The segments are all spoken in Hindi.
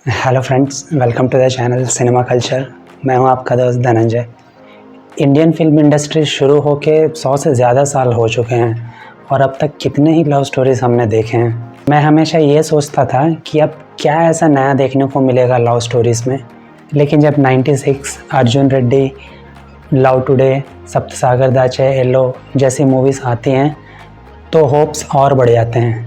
Hello friends, welcome to the channel cinema culture. मैं हूं आपका दोस्त धनंजय। इंडियन फिल्म इंडस्ट्री शुरू होके 100 से ज़्यादा साल हो चुके हैं और अब तक कितने ही लव स्टोरीज़ हमने देखे हैं। मैं हमेशा ये सोचता था कि अब क्या ऐसा नया देखने को मिलेगा लव स्टोरीज़ में, लेकिन जब 96, अर्जुन रेड्डी, लव टुडे, सप्तसागर दाचे, येलो जैसी मूवीज़ आती हैं तो होप्स और बढ़ जाते हैं।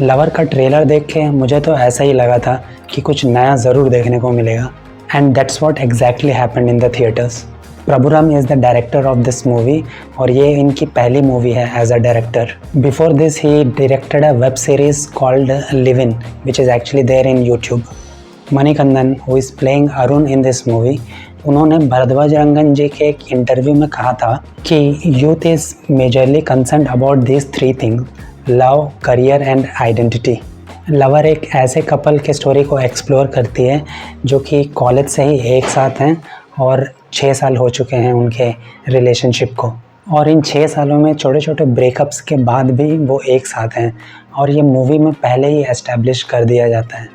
लवर का ट्रेलर देख के मुझे तो ऐसा ही लगा था कि कुछ नया ज़रूर देखने को मिलेगा, and that's what exactly happened in the theatres. Prabhuram is the director of this movie और ये इनकी पहली मूवी है as a director. Before this he directed a web series called live in which is actually there in YouTube. Manikandan who is playing Arun in this movie, उन्होंने भरद्वाज रंगन जी के एक इंटरव्यू में कहा था कि youth is majorly concerned about this three things: love, career and identity. Lover एक ऐसे कपल के स्टोरी को एक्सप्लोर करती है जो कि कॉलेज से ही एक साथ हैं और 6 साल हो चुके हैं उनके रिलेशनशिप को, और इन 6 सालों में छोटे छोटे ब्रेकअप्स के बाद भी वो एक साथ हैं, और ये मूवी में पहले ही एस्टैब्लिश कर दिया जाता है।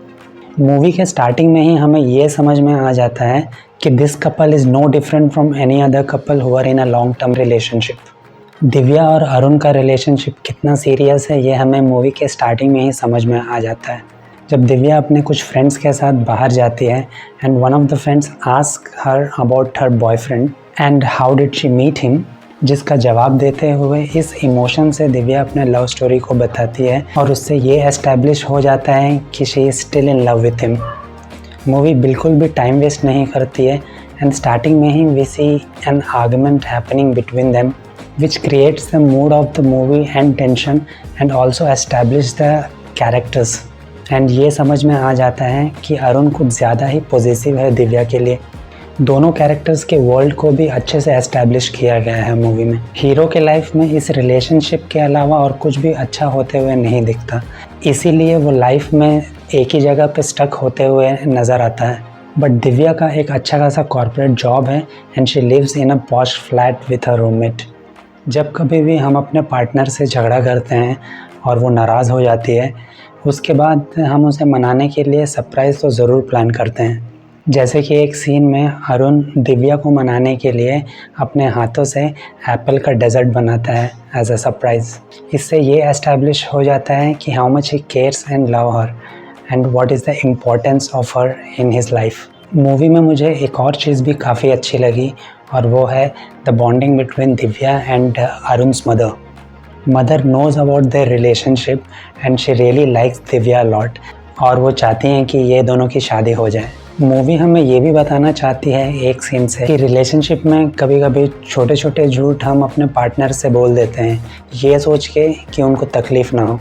मूवी के स्टार्टिंग में ही हमें ये समझ में आ जाता है कि this couple is no different from any other couple who are in a long term relationship. Divya और अरुण का रिलेशनशिप कितना सीरियस है ये हमें मूवी के स्टार्टिंग में ही समझ में आ जाता है। जब दिव्या अपने कुछ फ्रेंड्स के साथ बाहर जाती है and one of the friends ask her about her boyfriend and how did she meet him, जिसका जवाब देते हुए इस इमोशन से दिव्या अपने लव स्टोरी को बताती है और उससे ये एस्टैब्लिश हो जाता है कि she is still in love with him. Movie बिल्कुल भी टाइम वेस्ट नहीं करती है एंड स्टार्टिंग में ही we see an argument happening between them which creates the mood of the movie and tension and also establish the characters। and ये समझ में आ जाता है कि अरुण कुछ ज़्यादा ही पॉजिटिव है दिव्या के लिए। दोनों कैरेक्टर्स के वर्ल्ड को भी अच्छे से एस्टैब्लिश किया गया है मूवी में। हीरो के लाइफ में इस रिलेशनशिप के अलावा और कुछ भी अच्छा होते हुए नहीं दिखता, इसीलिए वो लाइफ में एक ही जगह पे स्टक होते हुए नज़र आता है। बट दिव्या का एक अच्छा खासा कॉर्पोरेट जॉब है and she lives in a posh flat with her roommate. जब कभी भी हम अपने पार्टनर से झगड़ा करते हैं और वो नाराज़ हो जाती है, उसके बाद हम उसे मनाने के लिए सरप्राइज़ तो ज़रूर प्लान करते हैं। जैसे कि एक सीन में अरुण दिव्या को मनाने के लिए अपने हाथों से एप्पल का डेजर्ट बनाता है एज अ सरप्राइज़। इससे ये एस्टैब्लिश हो जाता है कि how much he cares and love her and what is the importance of her in his life. Movie में मुझे एक और चीज़ भी काफ़ी अच्छी लगी और वो है the bonding between Divya and Arun's mother. Mother knows about their relationship and she really likes Divya lot, और वो चाहती हैं कि ये दोनों की शादी हो जाए। मूवी हमें ये भी बताना चाहती है एक सीन से कि रिलेशनशिप में कभी कभी छोटे छोटे झूठ हम अपने पार्टनर से बोल देते हैं ये सोच के कि उनको तकलीफ़ ना हो,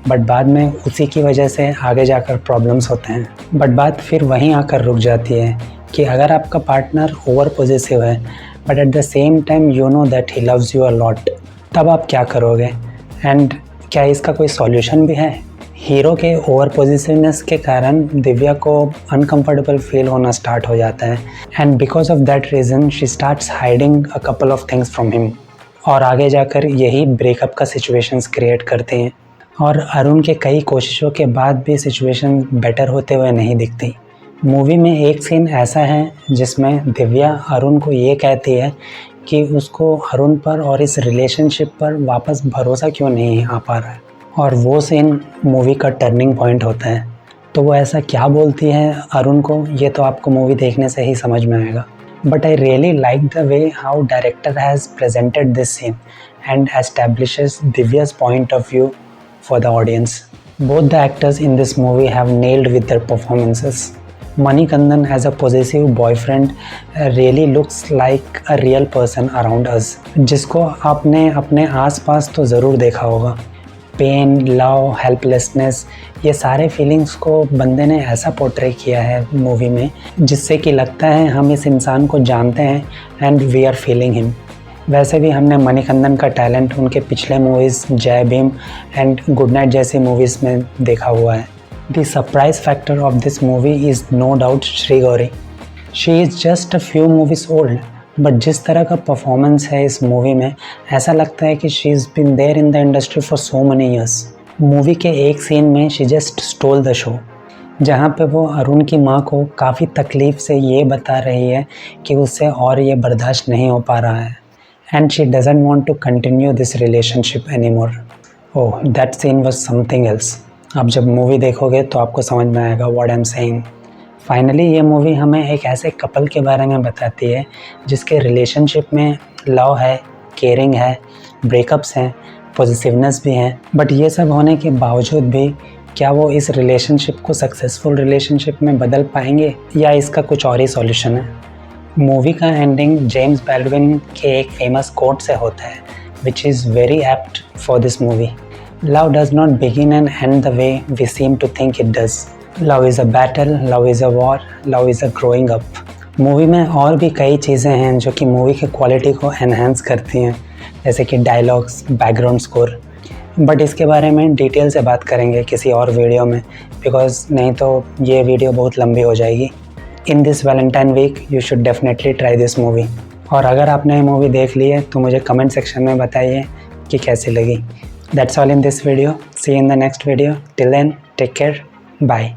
बट बाद में उसी की वजह से आगे जाकर प्रॉब्लम्स होते हैं। बट बात फिर वहीं आकर रुक जाती है कि अगर आपका पार्टनर ओवर पॉजिटिव है but at the same time you know that he loves you a lot, तब आप क्या करोगे एंड क्या इसका कोई सॉल्यूशन भी है। हीरो के ओवर पॉजिटिवनेस के कारण दिव्या को अनकंफर्टेबल फील होना स्टार्ट हो जाता है and because of that reason she starts hiding a couple of things from him, और आगे जाकर यही ब्रेकअप का सिचुएशंस क्रिएट करते हैं। और अरुण के कई कोशिशों के बाद भी सिचुएशन बेटर होते हुए नहीं दिखती। मूवी में एक सीन ऐसा है जिसमें दिव्या अरुण को ये कहती है कि उसको अरुण पर और इस रिलेशनशिप पर वापस भरोसा क्यों नहीं आ पा रहा है, और वो सीन मूवी का टर्निंग पॉइंट होता है। तो वो ऐसा क्या बोलती है अरुण को, ये तो आपको मूवी देखने से ही समझ में आएगा। But I really like the way how director has presented this scene and establishes Divya's point of view for the audience. Both the actors in this movie have nailed with their performances. Manikandan as a possessive boyfriend really looks like a real person around us, जिसको आपने अपने आसपास तो ज़रूर देखा होगा। पेन, लव, हेल्पलेसनेस, ये सारे फीलिंग्स को बंदे ने ऐसा पोर्ट्रे किया है मूवी में जिससे कि लगता है हम इस इंसान को जानते हैं and we are feeling him. वैसे भी हमने मणिकंदन का टैलेंट उनके पिछले movies Jai Bhim and good night जैसी मूवीज़ में देखा हुआ है। The surprise factor of this movie is no doubt Sri Gouri. She is just a few movies old, but जिस तरह का परफॉर्मेंस है इस मूवी में ऐसा लगता है कि she is been there in the industry for so many years. Movie के एक सीन में she just stole the show. जहाँ पे वो अरुण की माँ को काफ़ी तकलीफ़ से ये बता रही है कि उससे और ये बर्दाश्त नहीं हो पा रहा है and she doesn't want to continue this relationship anymore. Oh that scene was something else. आप जब मूवी देखोगे तो आपको समझ में आएगा what I am saying. Finally ये मूवी हमें एक ऐसे कपल के बारे में बताती है जिसके रिलेशनशिप में लव है, केयरिंग है, ब्रेकअप्स हैं, पॉजिटिवनेस भी हैं, बट ये सब होने के बावजूद भी क्या वो इस रिलेशनशिप को सक्सेसफुल रिलेशनशिप में बदल पाएंगे या इसका कुछ और ही सॉल्यूशन है। मूवी का एंडिंग जेम्स बैल्डविन के एक फेमस कोट से होता है which is very apt for this movie. Love does not begin and end the way we seem to think it does. Love is a battle, love is a war, love is a growing up. Movie में और भी कई चीज़ें हैं जो कि मूवी की क्वालिटी को एनहेंस करती हैं, जैसे कि डायलॉग्स, बैकग्राउंड स्कोर, बट इसके बारे में डिटेल से बात करेंगे किसी और वीडियो में, बिकॉज नहीं तो ये वीडियो बहुत लंबी हो जाएगी। In this Valentine week you should definitely try this movie. और अगर आपने ये मूवी देख ली है तो मुझे कमेंट सेक्शन में बताइए कि कैसी लगी। That's all in this video, see in the next video, till then take care, bye.